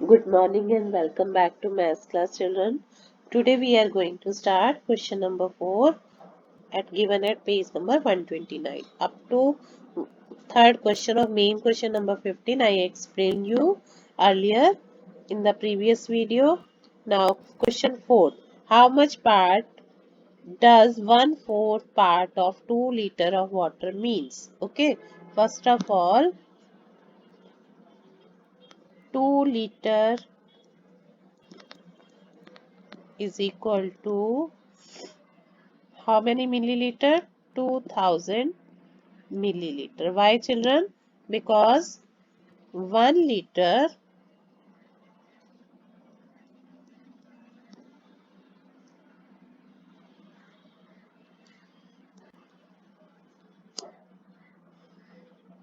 Good morning and welcome back to Maths class, children. Today we are going to start question number 4 given at page number 129 up to third question of main question number 15. I explained you earlier in the previous video. Now question 4. How much part does 1/4 part of 2 liter of water means? Okay. First of all, 2 liter is equal to how many milliliter? 2000 milliliter. Why, children? Because 1 liter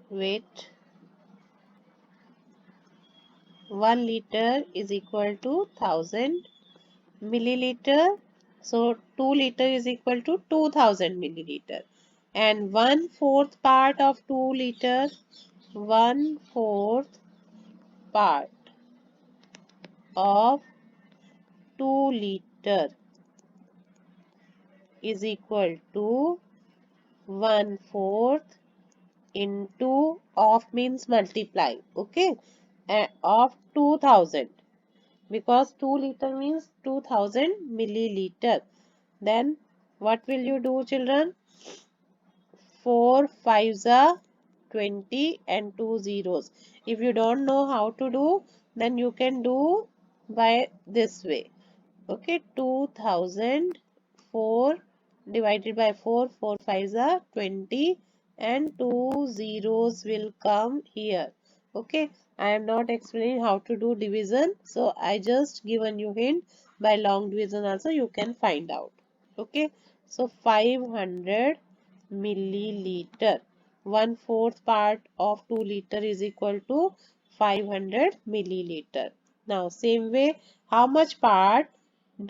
wait 1 liter is equal to 1000 milliliter. So 2 liter is equal to 2000 milliliter. And 1/4 part of 2 liter, 1/4 part of 2 liter is equal to 1/4 into of means multiply, okay, of 2000, because 2 liter means 2000 milliliter. Then what will you do, children? 4 5s are 20 and 2 zeros. If you don't know how to do, then you can do by this way. Okay, 2004 divided by 4, 4 5s are 20 and 2 zeros will come here. Okay, I am not explaining how to do division, so I just given you hint. By long division also you can find out. Okay, so 500 milliliter, 1/4 part of 2 liter is equal to 500 milliliter. Now same way, how much part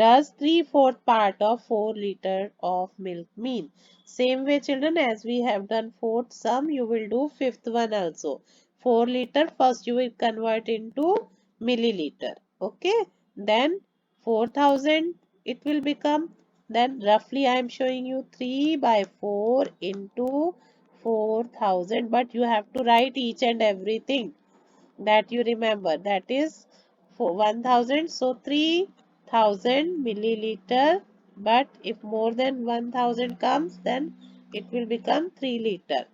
does 3/4 part of 4 liter of milk mean? Same way, children, as we have done fourth sum, you will do fifth one also. 4 liter, first you will convert into milliliter. Okay, then 4000 it will become. Then roughly I am showing you 3 by 4 into 4000, but you have to write each and everything that you remember. That is for 1000, so 3000 milliliter, but if more than 1000 comes, then it will become 3 liter.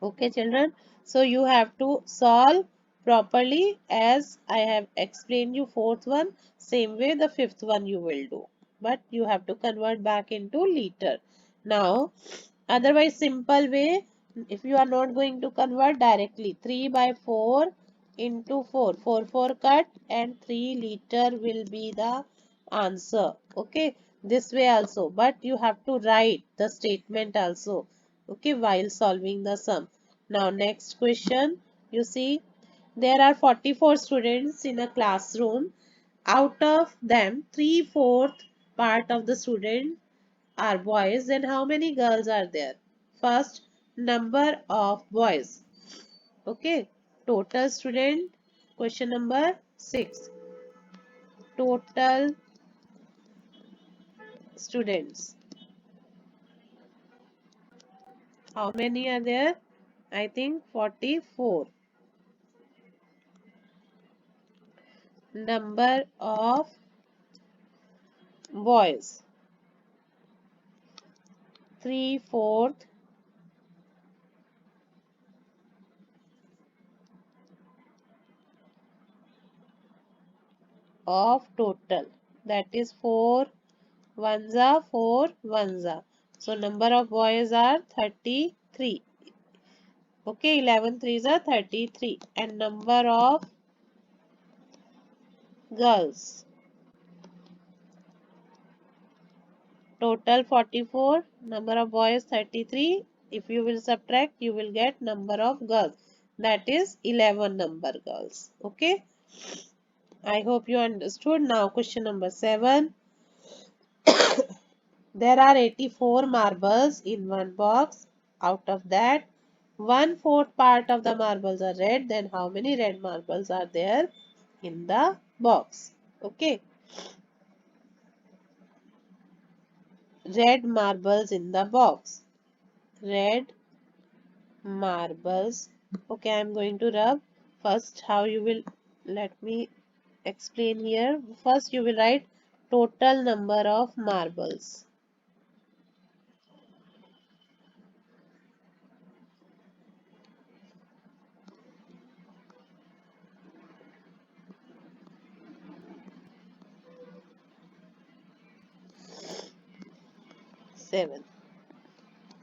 Okay, children, so you have to solve properly as I have explained you fourth one. Same way the fifth one you will do, but you have to convert back into liter. Now otherwise simple way, if you are not going to convert directly, 3 by 4 into 4, 4 4 cut and 3 liter will be the answer. Okay, this way also, but you have to write the statement also, okay, while solving the sum. Now next question, you see there are 44 students in a classroom. Out of them, 3/4 part of the student are boys. Then how many girls are there? First, number of boys. Okay, total student. Question number 6. Total students. How many are there? I think 44. Number of boys. 3/4 of total. That is 4 ones are 4 ones are. So number of boys are 33. Okay, 11 threes are 33. And number of girls. Total 44. Number of boys 33. If you will subtract, you will get number of girls. That is 11 number girls. Okay. I hope you understood. Now question number 7. There are 84 marbles in one box. Out of that, 1/4 part of the marbles are red. Then how many red marbles are there? in the box. Okay. Red marbles in the box. Red marbles. Okay, I am going to rub. First, how you will, let me explain here. First, you will write total number of marbles. Seven.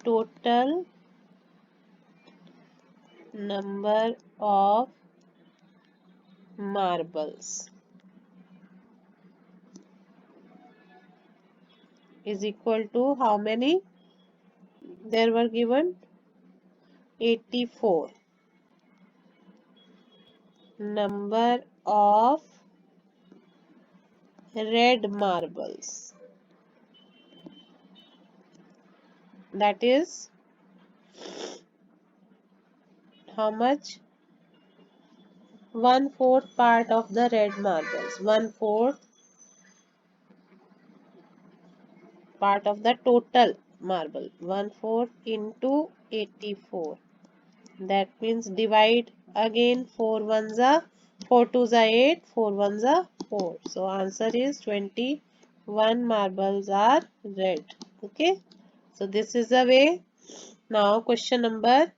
Total number of marbles is equal to how many? There were given 84. Number of red marbles. That is how much? 1/4 part of the red marbles. 1/4 part of the total marble. 1/4 into 84. That means divide again. 4 ones are 4 twos are 8. 4 ones are 4. So answer is 21 marbles are red. Okay. So this is the way. Now question number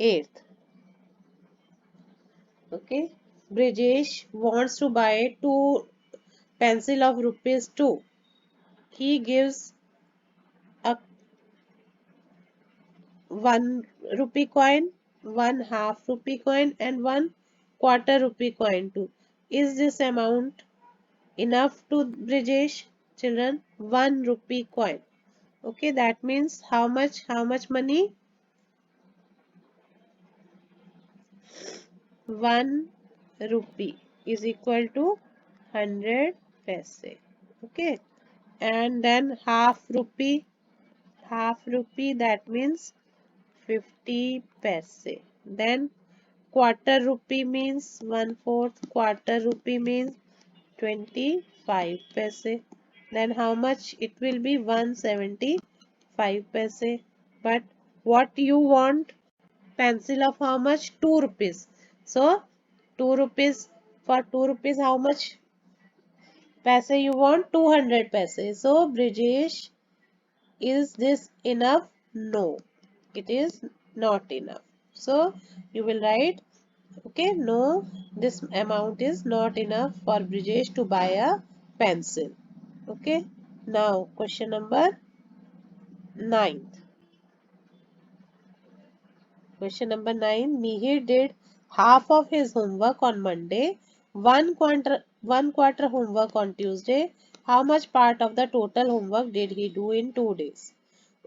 8. Okay. Brijesh wants to buy two pencil of rupees 2. He gives a 1 rupee coin, 1 half rupee coin and 1 quarter rupee coin too. Is this amount enough to Brijesh? Children, 1 rupee coin. Okay, that means how much? How much money? 1 rupee is equal to 100 paise. Okay, and then half rupee that means 50 paise. Then quarter rupee means 1/4. Quarter rupee means 25 paise. Then how much it will be? 175 paise. But what you want? Pencil of how much? 2 rupees. So 2 rupees, for 2 rupees how much paise you want? 200 paise. So Brijesh, is this enough? No, it is not enough. So you will write, okay, no, this amount is not enough for Brijesh to buy a pencil. Okay, now question number 9. Question number 9. Mihir did half of his homework on Monday, one quarter homework on Tuesday. How much part of the total homework did he do in 2 days?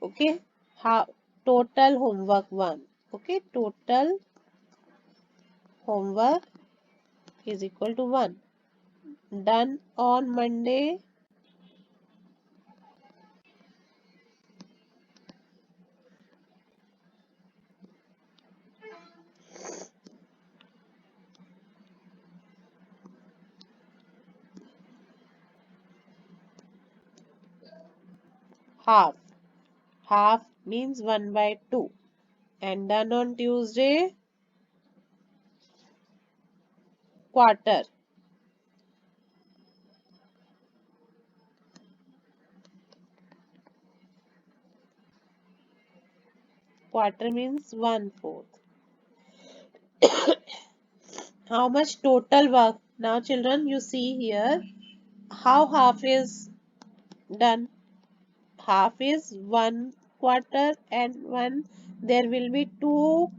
Okay, how total homework 1. Okay, total homework is equal to 1. Done on Monday, half. Half means 1/2. And done on Tuesday, quarter. Quarter means 1/4. How much total work? Now children, you see here how half is done. Half is 1/4 and 1. There will be 2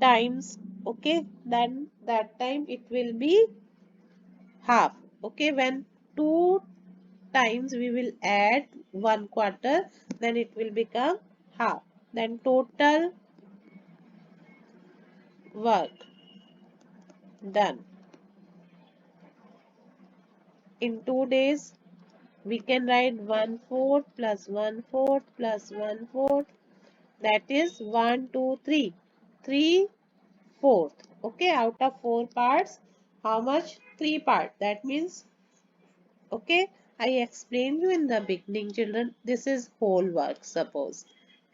times. Okay, then that time it will be half. Okay, when 2 times we will add 1/4, then it will become half. Then total work done in 2 days, we can write 1/4 plus 1/4 plus 1/4, that is 1 2 3 3/4. fourth. Okay, out of 4 parts, how much? 3 parts. That means, okay, I explained you in the beginning, children, this is whole work, suppose.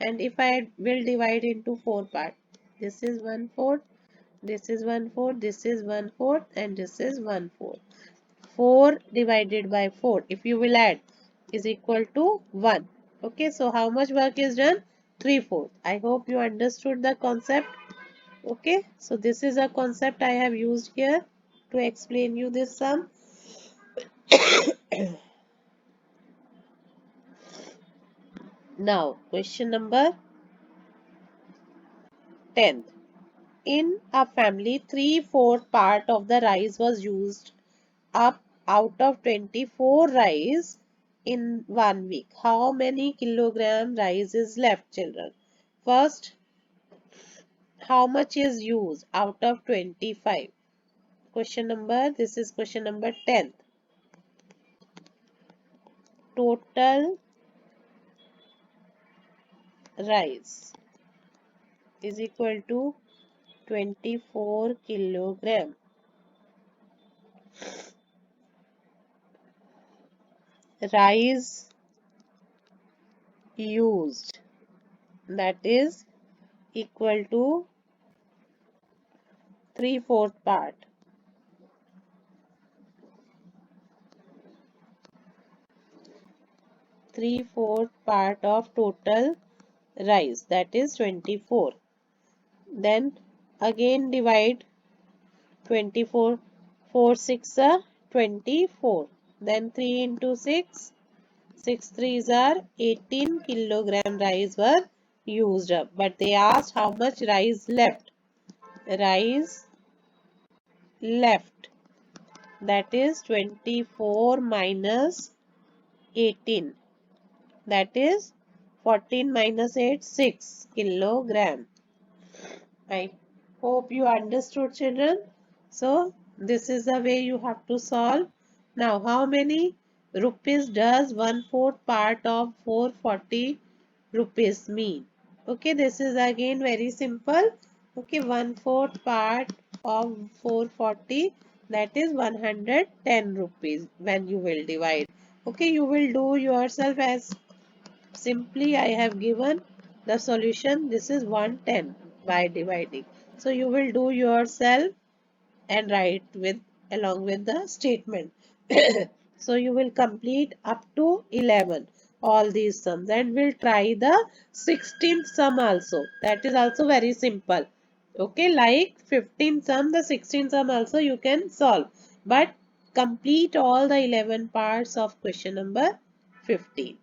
And if I will divide into 4 parts, this is 1/4, this is 1/4, this is 1/4, and this is 1/4. 4 divided by 4, if you will add, is equal to 1. Okay, so how much work is done? 3/4. I hope you understood the concept. Okay, so this is a concept I have used here to explain you this sum. Now, question number 10. In a family, 3/4 part of the rice was used up out of 24 rice in 1 week. How many kilogram rice is left, children? First, how much is used out of 25? This is question number 10. Total rice is equal to 24 kilogram. Rice used, that is equal to 3/4 part. 3/4 part of total rice, that is 24. Then again divide 24. 4 6 are 24. Then 3 into 6. 6 threes are 18 kilogram rice were used up. But they asked how much rice left. Rice left, that is 24 minus 18. That is 14 minus 8, 6 kilogram. I hope you understood, children. So this is the way you have to solve. Now how many rupees does 1/4 part of 440 rupees mean? Okay, this is again very simple. Okay, 1/4 part of 440, that is 110 rupees when you will divide. Okay, you will do yourself as simply I have given the solution. This is 110 by dividing. So you will do yourself and write with along with the statement. So you will complete up to 11 all these sums, and we'll try the 16th sum also. That is also very simple. Okay, like 15th sum, the 16th sum also you can solve. But complete all the 11 parts of question number 15.